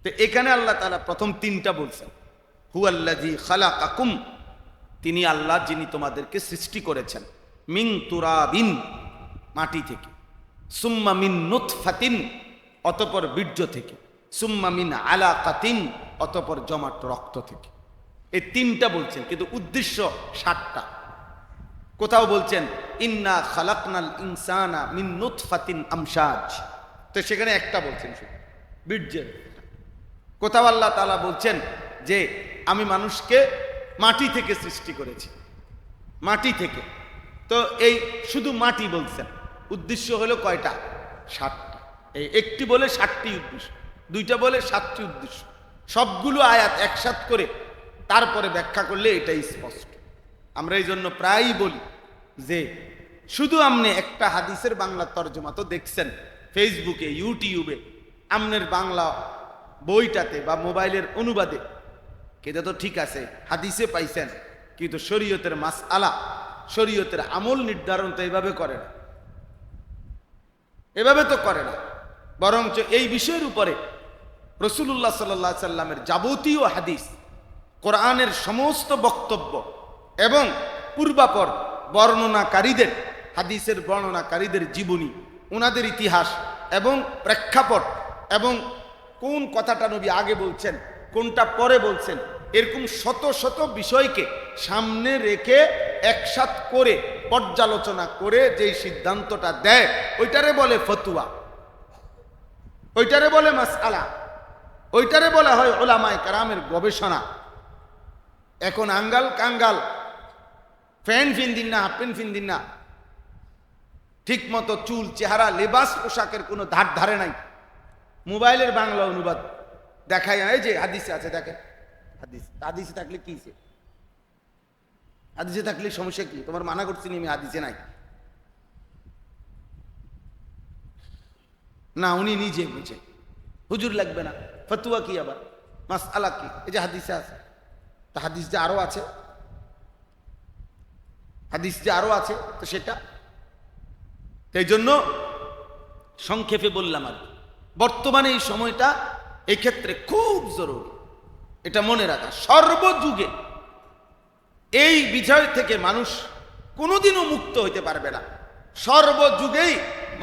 তো এখানে আল্লাহ তাআলা প্রথম তিনটা বলছেন, হুয়াল্লাযী খালাকাকুম, তিনি আল্লাহ যিনি তোমাদেরকে সৃষ্টি করেছেন, মিন তুরাবিন, মাটি থেকে, সুম্মা মিন নুতফাতিন, অতঃপর বীর্য থেকে, সুম্মা মিন আলাকাতিন, অতঃপর জমাট রক্ত থেকে। এই তিনটা বলছেন, কিন্তু উদ্দেশ্য 60টা। কোথাও বলছেন ইন্না খালাকনাল ইনসানা মিন নুতফাতিন আমশাজ, তো সেখানে একটা বলছেন শুধু বীর্যের। কোথাও আল্লাহ তাআলা বলছেন যে আমি মানুষকে মাটি থেকে সৃষ্টি করেছি, মাটি থেকে। তো এই শুধু মাটি বলছেন, উদ্দেশ্য হলো কয়টা? 60টা। এই একটি বলে 60টি উদ্দেশ্য, দুইটা বলে 7টি উদ্দেশ্য। সবগুলো আয়াত একসাথ করে তারপরে ব্যাখ্যা করলে এটাই স্পষ্ট। আমরা এই জন্য প্রায়ই বলি যে শুধু আপনি একটা হাদিসের বাংলা তর্জমা তো দেখছেন ফেসবুকে, ইউটিউবে, আমনের বাংলা বইটাতে বা মোবাইলের অনুবাদে, এটা তো ঠিক আছে, হাদিসে পাইছেন, কিন্তু শরীয়তের মাসআলা, শরীয়তের আমল নির্ধারণ তো এভাবে করে না, এভাবে তো করে না। বরঞ্চ এই বিষয়ের উপরে রাসূলুল্লাহ সাল্লাল্লাহু আলাইহি সাল্লামের যাবতীয় হাদিস, কোরআনের সমস্ত বক্তব্য এবং পূর্বাপর বর্ণনাকারীদের, হাদিসের বর্ণনাকারীদের জীবনী, ওনাদের ইতিহাস এবং প্রেক্ষাপট, এবং কোন কথাটা নবী আগে বলছেন, কোনটা পরে বলছেন, এরকম শত শত বিষয়কে সামনে রেখে একসাথ করে পর্যালোচনা করে যেই সিদ্ধান্তটা দেয়, ওইটারে বলে ফতুয়া, ওইটারে বলে মাসআলা, ওইটারে বলা হয় উলামায়ে কেরামের গবেষণা। এখন আঙ্গাল কাঙ্গাল প্যান্ট ফিন্দিন না, হাফ প্যান্ট ফিন্দিন না, ঠিক মতো চুল, চেহারা, লেবাস, পোশাকের কোনো ধার ধারে নাই, মোবাইলের বাংলা অনুবাদ দেখায়, এই যে হাদিসে আছে, দেখেন হাদিস, হাদিসে থাকলে কি, হাদিসে থাকলে সমস্যা কি? তোমার মানা করছি আমি, হাদিসে নাই না, উনি নিজে বুঝে, হুজুর লাগবে না, ফতুয়া কি আবার, মাসআলা কি, এই যে হাদিসে আছে। তা হাদিস যে আরো আছে, হাদিস যে আরো আছে, তো সেটা এই জন্য সংক্ষেপে বললাম। আর বর্তমানে এই সময়টা এই ক্ষেত্রে খুব জরুরি, এটা মনে রাখা। সর্বযুগে এই বিষয় থেকে মানুষ কোনোদিনও মুক্ত হইতে পারবে না। সর্বযুগেই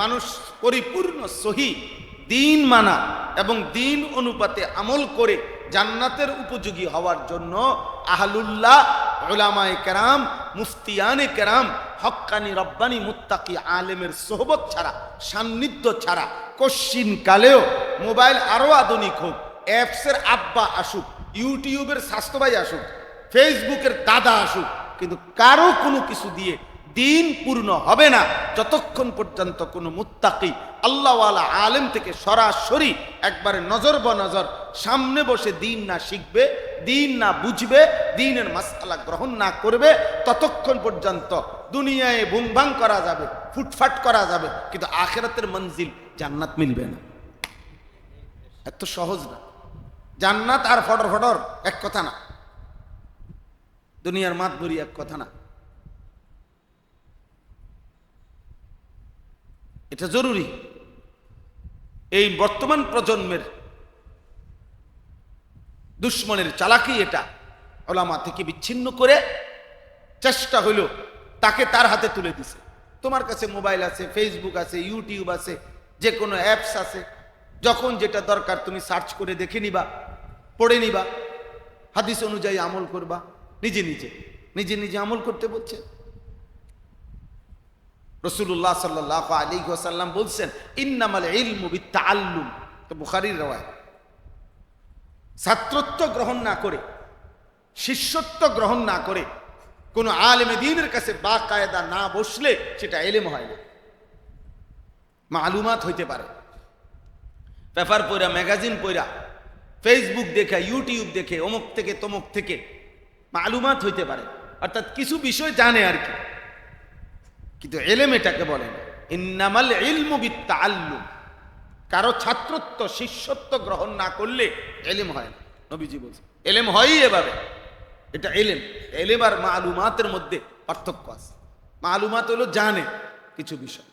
মানুষ পরিপূর্ণ সহি দিন মানা এবং দিন অনুপাতে আমল করে জান্নাতের উপযোগী হওয়ার জন্য আহলুল্লাহ, উলামায়ে কেরাম, মুফতিয়ানে কেরাম, হক্কানি রব্বানি মুত্তাকি আলেমের সোহবত ছাড়া, সান্নিধ্য ছাড়া কশ্চিন কালেও, মোবাইল আরো আধুনিক হোক, অ্যাপসের আব্বা আসুক, ইউটিউবের স্বাস্থ্য ভাই আসুক, ফেসবুকের দাদা আসুক, কিন্তু কারো কোনো কিছু দিয়ে দিন পূর্ণ হবে না যতক্ষণ পর্যন্ত কোনো মুত্তাকি আল্লাহওয়ালা আলেম থেকে সরাসরি একবারে নজর বনজর সামনে বসে দিন না শিখবে, দিন না বুঝবে, দিনের মাসআলা গ্রহণ না করবে, ততক্ষণ পর্যন্ত দুনিয়ায় বুমবাং করা যাবে, ফুটফাট করা যাবে, কিন্তু আখিরাতের মঞ্জিল জান্নাত মিলবে না। এত সহজ না। জান্নাত আর ফটর ফটর এক কথা না, দুনিয়ার মাতবরি এক কথা না। এটা জরুরি। এই বর্তমান প্রজন্মের দুশ্মনের চালাকি এটা, উলামা থেকে বিচ্ছিন্ন করে চেষ্টা হইল তাকে তার হাতে তুলে দিছে। তোমার কাছে মোবাইল আছে, ফেসবুক আছে, ইউটিউব আছে, যে কোনো অ্যাপস আছে, যখন যেটা দরকার তুমি সার্চ করে দেখে নিবা, পড়ে নিবা, হাদিস অনুযায়ী আমল করবা, নিজে নিজে নিজে নিজে আমল করতে বলছে। রাসূলুল্লাহ সাল্লাল্লাহু আলাইহি ওয়াসাল্লাম বলছেন ইন্নামাল ইলমু বিত্তাআল্লুম, তো বুখারীর রওয়ায়াত। ছাত্রত্ব গ্রহণ না করে, শিষ্যত্ব গ্রহণ না করে কোন আলেমে দ্বীনের কাছে বাকায়দা না বসলে সেটা ইলম হয় না। মালুমাত হইতে পারে, পেপার পড়া, ম্যাগাজিন পড়া, ফেসবুক দেখে, ইউটিউব দেখে, অমুক থেকে তমুক থেকে মালুমাত হইতে পারে, অর্থাৎ কিছু বিষয় জানে আর কি, কিন্তু ইলম এটাকে বলে না। ইন্নামাল ইলমু বিত্তাআল্লুম, কারো ছাত্রত্ব, শিষ্যত্ব গ্রহণ না করলে ইলম হয় না। নবীজি বলছেন ইলম হয়ই এভাবে, এটা ইলম। ইলম আর মালুমাতের মধ্যে পার্থক্য আছে। মালুমাত হলো জানে কিছু বিষয়,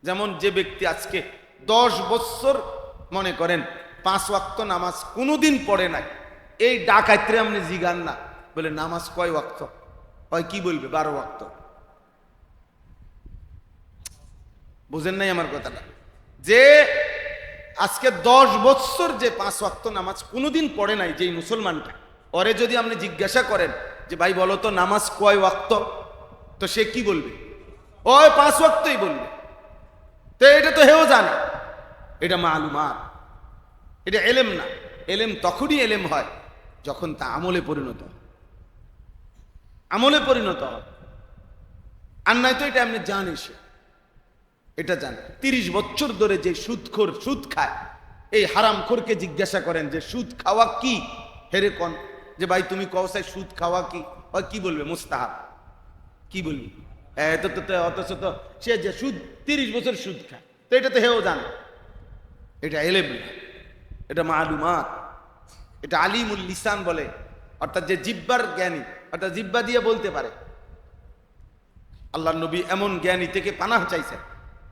যেমন যে ব্যক্তি আজকে 10 বছর মনে করেন 5 ওয়াক্ত নামাজ কোনোদিন পড়ে নাই, এই ডাকাইতে আপনি জিগান না, বলে নামাজ কয় ওয়াক্ত হয়, কি বলবে 12 ওয়াক্ত। বুঝেন নাই আমার কথাটা? যে আজকে 10 বছর যে 5 ওয়াক্ত নামাজ কোনোদিন পড়ে নাই যেই মুসলমানটা, ওরে যদি আপনি জিজ্ঞাসা করেন যে ভাই বলো তো নামাজ কয় ওয়াক্ত, তো সে কি বলবে? ওই 5 ওয়াক্তই বলবে। তো এটা তো হেও জানে, এটা মালুমাত, এটা এলেম না। এলেম তখনই এলেম হয় যখন তা আমলে পরিণত হয়, আমলে পরিণত হয়। আর নাই তো এটা আপনি জানে, সে এটা জানে। 30 বছর ধরে যে সুদখোর সুদ খায়, এই হারামখোরকে জিজ্ঞাসা করেন যে সুদ খাওয়া কি, হেরে কোন যে ভাই তুমি কওসাই সুদ খাওয়া কি, ওই কি বলবে? মুস্তাহাব। কি বলবি? অথচ তো সে যে সুদ 30 বছর সুদ খায়, তো এটা তো হেও জানে। এটা এলেম না, এটা মালুমাত, এটা আলিমুল লিসান বলে, অর্থাৎ যে জিব্বার জ্ঞানী, অর্থাৎ জিব্বা দিয়ে বলতে পারে। আল্লাহর নবী এমন জ্ঞানী থেকে পানাহ চাইছেন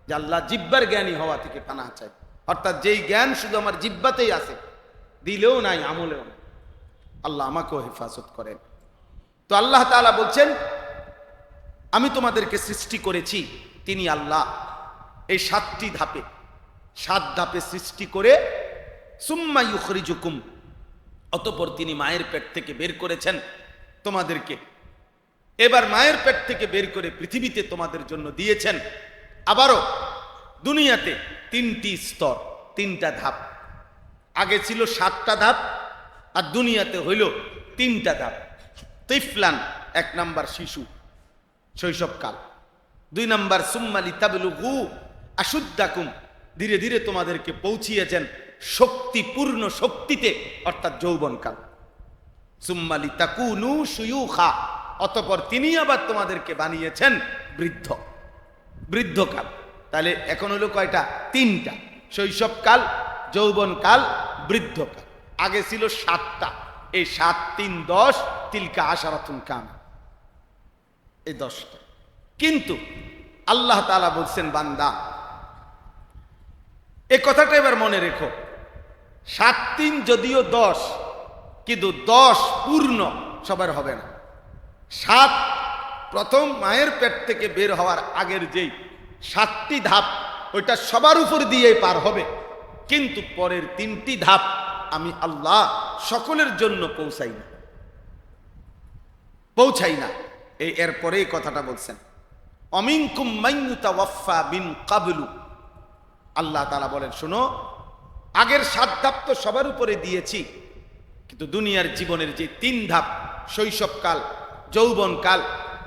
যে আল্লাহ জিব্বার জ্ঞানী হওয়া থেকে পানাহ চাই, অর্থাৎ যেই জ্ঞান শুধু আমার জিব্বাতেই আছে, দিলেও নাই আমলেও নাই। আল্লাহ আমাকেও হেফাজত করেন। তো আল্লাহ তাআলা বলছেন আমি তোমাদেরকে সৃষ্টি করেছি, তিনি আল্লাহ এই 7টি ধাপে, 7 ধাপে সৃষ্টি করে সুম্মা ইউখরিজুকুম, অতঃপর তিনি মায়ের পেট থেকে বের করেছেন তোমাদেরকে। এবার মায়ের পেট থেকে বের করে পৃথিবীতে তোমাদের জন্য দিয়েছেন। আবারও দুনিয়াতে 3টি স্তর, 3টা ধাপ। আগে ছিল 7টা ধাপ, আর দুনিয়াতে হইল 3টা ধাপ। তিফলান 1 নাম্বার শিশু, শৈশবকাল। 2 নাম্বার সুম্মা লিতাবলুগু আশুদ্দাকুম, ধীরে ধীরে তোমাদেরকে পৌঁছিয়েছেন শক্তিপূর্ণ শক্তিতে, অর্থাৎ যৌবনকাল। সুম্মা লিতাকুনু শুয়ুখা, অতঃপর তিনি আবার তোমাদেরকে বানিয়েছেন বৃদ্ধ, বৃদ্ধকাল। তাহলে এখন হলো কয়টা? 3টা, শৈশবকাল, যৌবনকাল, বৃদ্ধকাল। আগে ছিল 7টা, এই 7 3 10, তিলকা আশারাতুন কাম, এই 10টা। কিন্তু আল্লাহ তাআলা বলছেন বান্দা এই কথাটা এবার মনে রেখো, 7 3 যদিও 10, কিন্তু 10 পূর্ণ সবার হবে না। 7 প্রথম মায়ের পেট থেকে বের হওয়ার আগের যেই 7টি ধাপ, ওইটা সবার উপর দিয়েই পার হবে, কিন্তু পরের 3টি ধাপ আমি আল্লাহ সকলের জন্য পৌঁছাই না। এরপরে এই কথাটা বলছেন অমিনকুম মাইয়ুতাওয়াফা মিন ক্বাবলু। আল্লাহ তাআলা বলেন শোনো, আগের 7 ধাপ তো সবার উপরে দিয়েছি, কিন্তু দুনিয়ার জীবনের যে 3 ধাপ, শৈশবকাল, যৌবনকাল,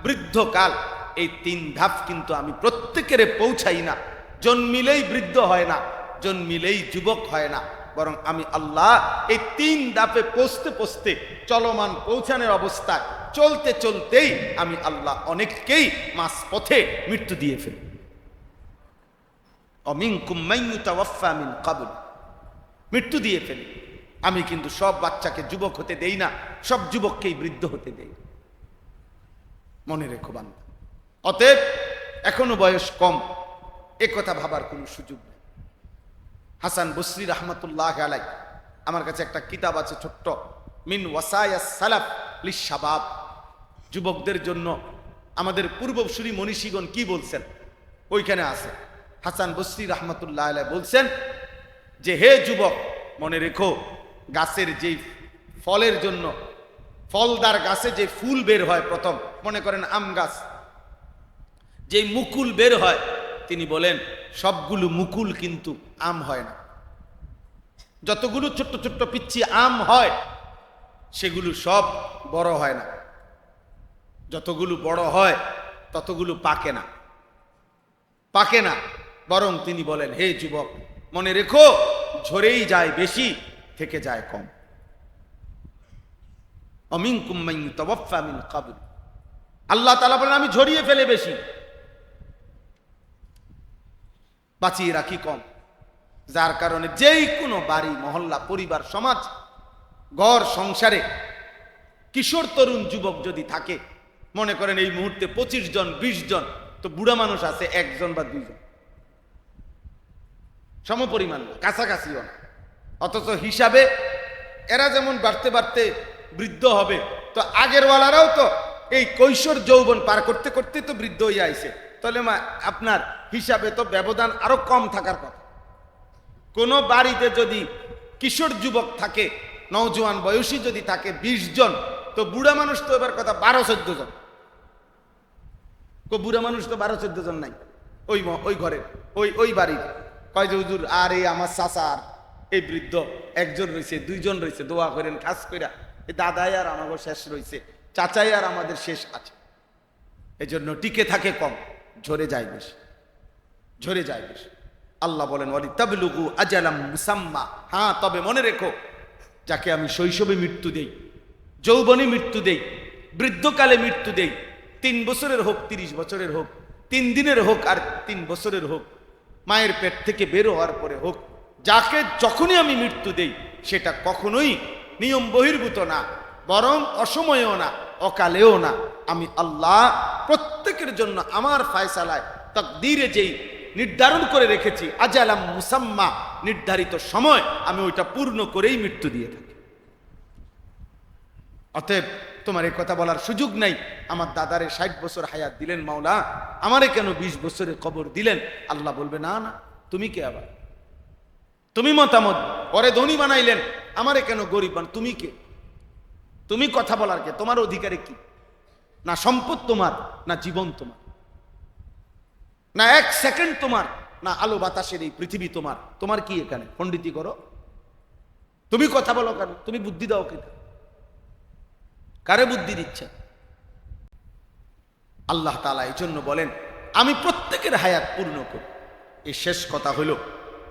বৃদ্ধকাল, এই 3 ধাপ কিন্তু আমি প্রত্যেকেরে পৌঁছাই না। জন্মিলেই বৃদ্ধ হয় না, জন্মিলেই যুবক হয় না, বরং আমি আল্লাহ এই 3 ধাপে পৌঁছতে পৌঁছতে, চলমান পৌঁছানোর অবস্থায় চলতে চলতেই আমি আল্লাহ অনেককেই মাঝপথে মৃত্যু দিয়ে ফেলি। অমিনকুম মাইয়ুতাওয়াফা মিন ক্বাবল, মৃত্যু দিয়ে ফেলি। আমি কিন্তু সব বাচ্চাকে যুবক হতে দেই না, সব যুবককেই বৃদ্ধ হতে দেই। মনে রেখো বান্দা, অতএব এখনো বয়স কম, এ কথা ভাবার কোনো সুযোগ নেই। হাসান বসরি রাহমাতুল্লাহ আলাইহি, আমার কাছে একটা কিতাব আছে ছোট্ট, মিন ওয়াসায়াস সালাফ লিশ-শাবাব, যুবকদের জন্য আমাদের পূর্বসূরি মনীষীগণ কি বলছেন ওইখানে আছে। হাসান বসরি রাহমাতুল্লাহ আলাইহি বলছেন যে হে যুবক, মনে রেখো গাছের যেই ফলের জন্য, ফলদার গাছে যে ফুল বের হয় প্রথম, মনে করেন আম গাছ, যেই মুকুল বের হয়, তিনি বলেন সবগুলো মুকুল কিন্তু আম হয় না। যতগুলো ছোট্ট ছোট্ট পিচ্ছি আম হয় সেগুলো সব বড় হয় না, যতগুলো বড় হয় ততগুলো পাকে না, পাকে না। বরং তিনি বলেন হে যুবক, মনে রেখো ঝরেই যায় বেশি, থেকে যায় কম। অমিনকুম মাইয়ুতাওয়াফা মিন ক্বাবল, আল্লাহ তাআলা বলেন আমি ঝরিয়ে ফেলে বেশি, বাঁচিয়ে রাখি কম। যার কারণে যেই কোনো বাড়ি, মহল্লা, পরিবার, সমাজ, ঘর সংসারে কিশোর তরুণ যুবক যদি থাকে, মনে করেন এই মুহূর্তে 25 জন 20 জন, তো বুড়া মানুষ আছে 1 জন বা 2 জন, সমপরিমাণ, কাছাকাছিও না। অথচ হিসাবে এরা যেমন বাড়তে বাড়তে বৃদ্ধ হবে, তো আগের ওয়ালারাও তো এই কৈশোর যৌবন পার করতে করতে তো বৃদ্ধ হয়ে আইছে। তাহলে আপনার হিসাবে তো ব্যবধান আরো কম থাকার কথা। কোন বাড়িতে যদি কিশোর যুবক থাকে, নওজোয়ান বয়সী যদি থাকে 20 জন, তো বুড়া মানুষ তো এবার কথা 12-14 জন। বুড়া মানুষ তো 12-14 জন নাই ওই ঘরে, ওই বাড়ির। কয় যে হুজুর আর এই আমার চাচার এই বৃদ্ধ একজন রয়েছে, 2 জন রয়েছে, দোয়া করেন খাস কইরা। এই দাদাই আর আমাদের শেষ রয়েছে, চাচাই আর আমাদের শেষ আছে। এই জন্য টিকে থাকে কম, ঝরে যায় বেশি, ঝরে যায় বেশি। আল্লাহ বলেন ওয়ালি তাবলুগু আজালাম মুসাম্মা। হ্যাঁ, তবে মনে রেখো, যাকে আমি শৈশবে মৃত্যু দেই, যৌবনে মৃত্যু দেই, বৃদ্ধকালে মৃত্যু দেই, 3 বছরের হোক 30 বছরের হোক, 3 দিনের হোক আর 3 বছরের হোক, মায়ের পেট থেকে বের হওয়ার পরে হোক, যাকে যখনই আমি মৃত্যু দেই সেটা কখনোই নিয়ম বহির্ভূত না, বরং অসময়েও না, অকালেও না। আমি আল্লাহ প্রত্যেকের জন্য আমার ফায়সালায় তাকদীরে যেই নির্ধারণ করে রেখেছি, আজালাম মুসাম্মা, নির্ধারিত সময়, আমি ওইটা পূর্ণ করেই মৃত্যু দিয়ে থাকি। অতএব তোমার এই কথা বলার সুযোগ নাই, আমার দাদারে 60 বছর হায়াত দিলেন মাওলা, আমারে কেন 20 বছরের কবর দিলেন? আল্লাহ বলবে না না, তুমি কে? আবার তুমি মতামত, পরে ধনী বানাইলেন, আমারে কেন গরিব বান? তুমি কে? তুমি কথা বলার কে? তোমার অধিকারে কি? না সম্পদ তোমার, না জীবন তোমার, না 1 সেকেন্ড তোমার, না আলো বাতাসের এই পৃথিবী তোমার। তোমার কি এখানে? পণ্ডিতি করো? তুমি কথা বলো কেন? তুমি বুদ্ধি দাও কেন? কারে বুদ্ধি দিচ্ছে? আল্লাহ তাআলা এই জন্য বলেন আমি প্রত্যেকের হায়াত পূর্ণ করি। এই শেষ কথা হলো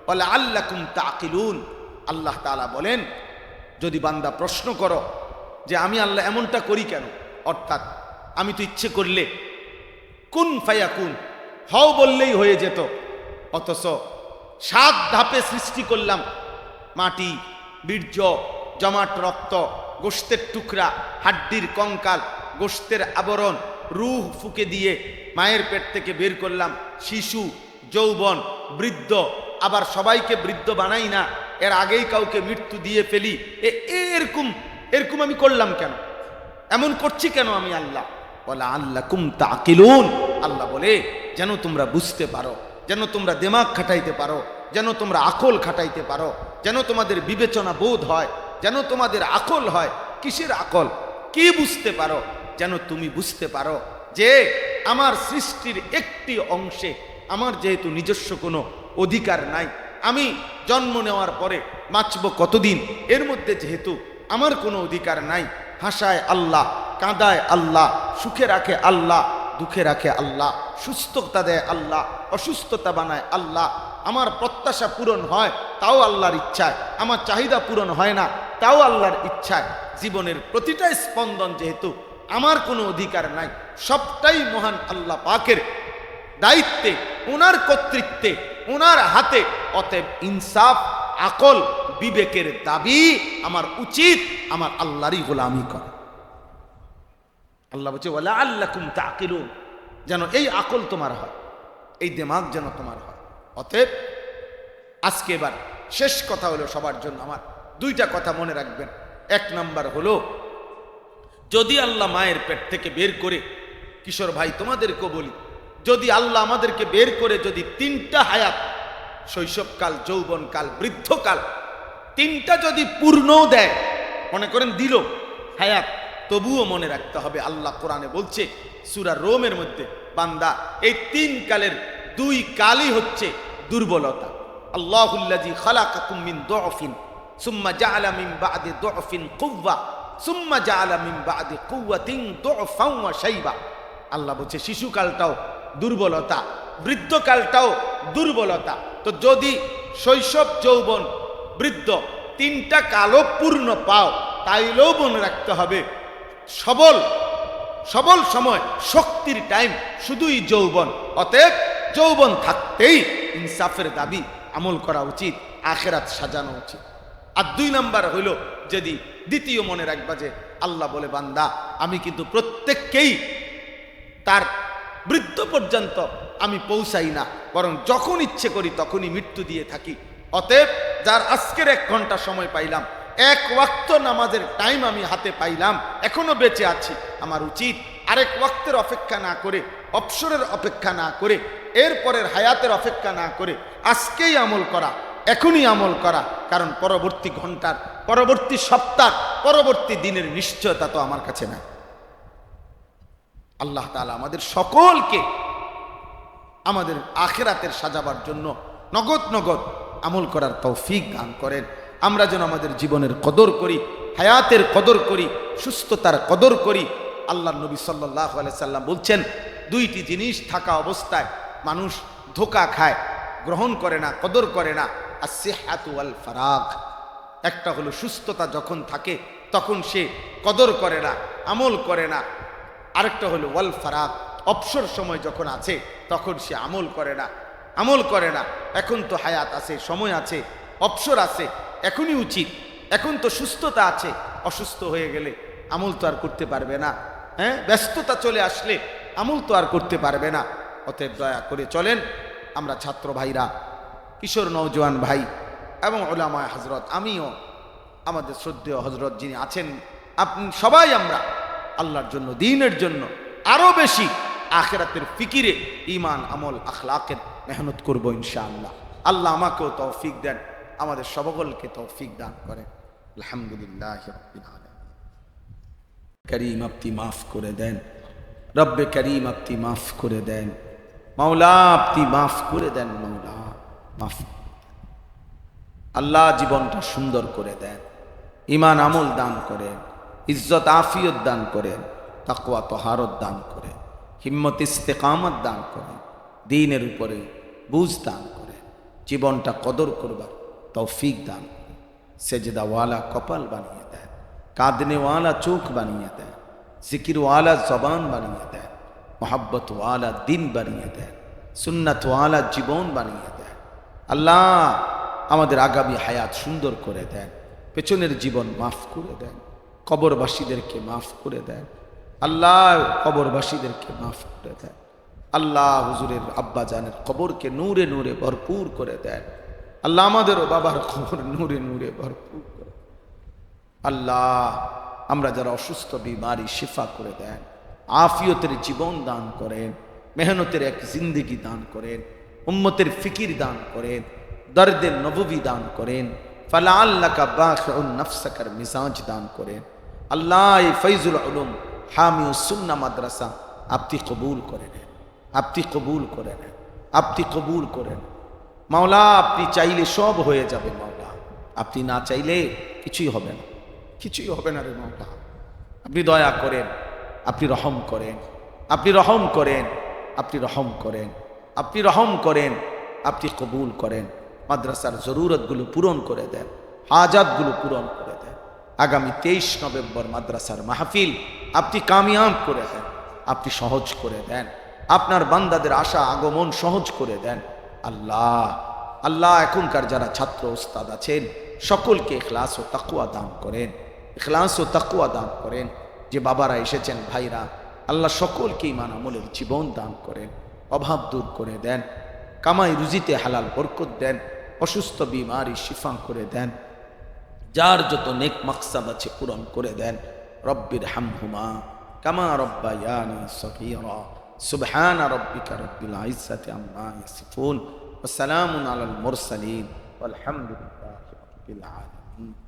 ওয়ালা আল্লাকুম তাকিলুন। আল্লাহ তাআলা বলেন যদি বান্দা প্রশ্ন করো যে আমি আল্লাহ এমনটা করি কেন, অর্থাৎ আমি তো ইচ্ছে করলে কুন ফায়াকুন, হও বললেই হয়ে যেত, অথচ 7 ধাপে সৃষ্টি করলাম, মাটি, বীর্য, জমাট রক্ত, গোশতের টুকরা, হাড্ডির কঙ্কাল, গোশতের আবরণ, রূহ ফুকে দিয়ে মায়ের পেট থেকে বের করলাম, শিশু, যৌবন, বৃদ্ধ, আবার সবাইকে বৃদ্ধ বানাই না, এর আগেই কাউকে মৃত্যু দিয়ে ফেলি। এরকম আমি করলাম কেন? এমন করছি কেন আমি আল্লাহ? বলা আল্লাকুম তাকিলুন। আল্লাহ বলে যেন তোমরা বুঝতে পারো, যেন তোমরা দিমাগ খাটাইতে পারো, যেন তোমরা আকল খাটাইতে পারো, যেন তোমাদের বিবেচনা বোধ হয়, যেন তোমাদের আকল হয়। কিসের আকল? কি বুঝতে পারো? যেন তুমি বুঝতে পারো যে আমার সৃষ্টির একটি অংশে আমার যেহেতু নিজস্ব কোনো অধিকার নাই, আমি জন্ম নেওয়ার পরে বাঁচব কতদিন, এর মধ্যে যেহেতু আমার কোনো অধিকার নাই, হাসায় আল্লাহ, কাঁদায় আল্লাহ, সুখে রাখে আল্লাহ, দুঃখে রাখে আল্লাহ, সুস্থতা দেয় আল্লাহ, অসুস্থতা বানায় আল্লাহ, আমার প্রত্যাশা পূরণ হয় তাও আল্লাহর ইচ্ছায়, আমার চাহিদা পূরণ হয় না তাও আল্লাহর ইচ্ছায়। জীবনের প্রতিটা স্পন্দন যেহেতু আমার কোনো অধিকার নাই, সবটাই মহান আল্লাহ পাকের দায়িত্বে, ওনার কর্তৃত্বে, ওনার হাতে। অতএব ইনসাফ, আকল, বিবেকের দাবি আমার উচিত আমার আল্লাহরই গোলামি করা। আল্লাহ বলছে ওয়ালা আল্লাকুম তাকিলুন, যেন এই আকল তোমার হয়, এই দিমাগ যেন তোমার হয়। অতএব আজকে এবার শেষ কথা হলো সবার জন্য আমার 2টা কথা মনে রাখবেন। 1 নাম্বার হলো যদি আল্লাহ মায়ের পেট থেকে বের করে, কিশোর ভাই তোমাদেরকেও বলি, যদি আল্লাহ আমাদেরকে বের করে যদি 3টা হায়াত, শৈশবকাল, যৌবনকাল, বৃদ্ধকাল, 3টা যদি পূর্ণ দেয়, মনে করেন দিল হায়াত, তবুও মনে রাখতে হবে আল্লাহ কোরআনে বলছে সূরা রোমের মধ্যে, বান্দা এই 3 কালের 2 কালই হচ্ছে দুর্বলতা। আল্লাহুল্লাযী খালাকাকুম মিন দুআফিন সুম্মা জাআলা মিন বা'দি দুআফিন কুওয়া সুম্মা জাআলা মিন বা'দি কুওয়াতিন দুআফান ওয়া শাইবা। আল্লাহ বলছে শিশুকালটাও দুর্বলতা, বৃদ্ধকালটাও দুর্বলতা। তো যদি শৈশব, যৌবন, বৃদ্ধ 3টা কালও পূর্ণ পাও, তাইলেও মনে রাখতে হবে সবল সময়, শক্তির টাইম শুধুই যৌবন। অতএব যৌবন থাকতেই ইনসাফের দাবি, আমল করা উচিত, আখিরাত সাজানো উচিত। আর 2 নাম্বার হইল যদি দ্বিতীয় মনে রাখবা যে আল্লাহ বলে বান্দা আমি কিন্তু প্রত্যেককেই তার বৃদ্ধ পর্যন্ত আমি পৌঁছাই না, বরং যখন ইচ্ছে করি তখনই মৃত্যু দিয়ে থাকি। অতএব যার আজকের 1 ঘন্টা সময় পাইলাম, 1 ওয়াক্ত নামাজের টাইম আমি হাতে পাইলাম, এখনো বেঁচে আছি, আমার উচিত আরেক ওয়াক্তের অপেক্ষা না করে, অবসরের অপেক্ষা না করে, এরপরের হায়াতের অপেক্ষা না করে আজকেই আমল করা, এখনই আমল করা। কারণ পরবর্তী ঘন্টার, পরবর্তী সপ্তাহ, পরবর্তী দিনের নিশ্চয়তা তো আমার কাছে নাই। আল্লাহ তাআলা আমাদের সকলকে আমাদের আখিরাতের সাজাবার জন্য নগদ নগদ আমল করার তৌফিক দান করেন। আমরা যেন আমাদের জীবনের কদর করি, হায়াতের কদর করি, সুস্থতার কদর করি। আল্লাহর নবী সাল্লাল্লাহু আলাইহি সাল্লাম বলছেন, 2টি জিনিস থাকা অবস্থায় মানুষ ধোঁকা খায়, গ্রহণ করে না, কদর করে না। as-sihhatu wal farag। একটা হলো সুস্থতা যখন থাকে তখন সে কদর করে না, আমল করে না। আরেকটা হলো ওয়াল ফারাগ, অবসর সময় যখন আছে তখন সে আমল করে না, আমল করে না। এখন তো হায়াত আছে, সময় আছে, অবসর আছে, এখনই উচিত, এখন তো সুস্থতা আছে। অসুস্থ হয়ে গেলে আমল তো আর করতে পারবে না, হ্যাঁ, ব্যস্ততা চলে আসলে আমল তো আর করতে পারবে না। অতএব দয়া করে চলেন আমরা ছাত্র ভাইরা, কিশোর নওজোয়ান ভাই এবং উলামায়ে হযরত, আমিও, আমাদের শ্রদ্ধেয় হযরত যিনি আছেন, আপনি সবাই আমরা আল্লাহর জন্য, দ্বীনের জন্য আরো বেশি আখিরাতের ফিকিরে ঈমান, আমল, আখলাকের মেহনত করব ইনশাআল্লাহ। আল্লাহ আমাকেও তৌফিক দেন, আমাদের সকলকে তৌফিক দান করেন। আলহামদুলিল্লাহ রাব্বিল আলামিন। করিম আপনি মাফ করে দেন, রব্বে করিম আপনি মাফ করে দেন, মাওলা আপনি মাফ করে দেন, মাওলা মাফ। আল্লাহ জীবনটা সুন্দর করে দেন, ঈমান আমল দান করেন, ইজ্জত আফিয়ত দান করেন, তাকওয়া তহারত দান করেন, হিম্মত ইস্তেকামত দান করেন, দ্বীনের উপরে বুঝ দান করেন, জীবনটা কদর করবার তৌফিক দান করেন, সেজদাওয়ালা কপাল বানিয়ে দেন, কাঁদনেওয়ালা চোখ বানিয়ে দেন, জিকিরওয়ালা জবান বানিয়ে দেন, মোহাব্বতওয়ালা দিন বানিয়ে দেন, সুন্নাতওয়ালা জীবন বানিয়ে দেন। আল্লাহ আমাদের আগামী হায়াত সুন্দর করে দেন, পেছনের জীবন মাফ করে দেন, কবরবাসীদেরকে মাফ করে দেন। আল্লাহ কবরবাসীদেরকে মাফ করে দেন। আল্লাহ হুজুরের আব্বা জানের কবরকে নূরে নূরে ভরপুর করে দেন। আল্লাহ আমাদেরও বাবার কবর নূরে নূরে ভরপুর করে। আল্লাহ আমরা যারা অসুস্থ, বিমারি শিফা করে দেন, আফিয়তের জীবন দান করেন, মেহনতের এক জিন্দেগি দান করেন, উম্মতের ফিকির দান করেন, দর্দের নববী দান করেন, ফালাআল্লাকা বাখিউন নাফসাকার মিজাজ দান করেন। আল্লাহ এই ফৈজুল উলুম হামিউ সুন্নাহ মাদ্রাসা আপনি কবুল করে নেন, আপনি কবুল করে নেন, আপনি কবুল করেন। মাওলা আপনি চাইলে সব হয়ে যাবে মাওলা, আপনি না চাইলে কিছুই হবে না, কিছুই হবে না রে মাওলা। আপনি দয়া করেন, আপনি রহম করেন, আপনি রহম করেন, আপনি রহম করেন, আপনি রহম করেন, আপনি কবুল করেন। মাদ্রাসার জরুরতগুলো পূরণ করে দেন, হাজাতগুলো পূরণ করে দেন। আগামী 23 নভেম্বর মাদ্রাসার মাহফিল আপনি কামিয়াব করে দেন, আপনি সহজ করে দেন, আপনার বান্দাদের আশা আগমন সহজ করে দেন। আল্লাহ আল্লাহ এখনকার যারা ছাত্র ওস্তাদ আছেন সকলকে ইখলাস ও তাকওয়া দান করেন, ইখলাস ও তাকওয়া দান করেন। যে বাবারা এসেছেন, ভাইরা, আল্লাহ সকলকে ঈমান আমলের জীবন দান করেন, অভাব দূর করে দেন, কামাই রুজিতে হালাল বরকত দেন, অসুস্থ বিমারি শিফা করে দেন, যার যত নেক মাকসাদ আছে পূরণ করে দেন। রব্বির হামহুমা কামা রব্বায়ানি সগীরা। সুবহান রাব্বিকা রব্বিল ইজ্জাতি আম্মা ইয়াসিফুন ওয়া সালামুন আলাল মুরসালিন ওয়ালহামদুলিল্লাহি রাব্বিল আলামিন।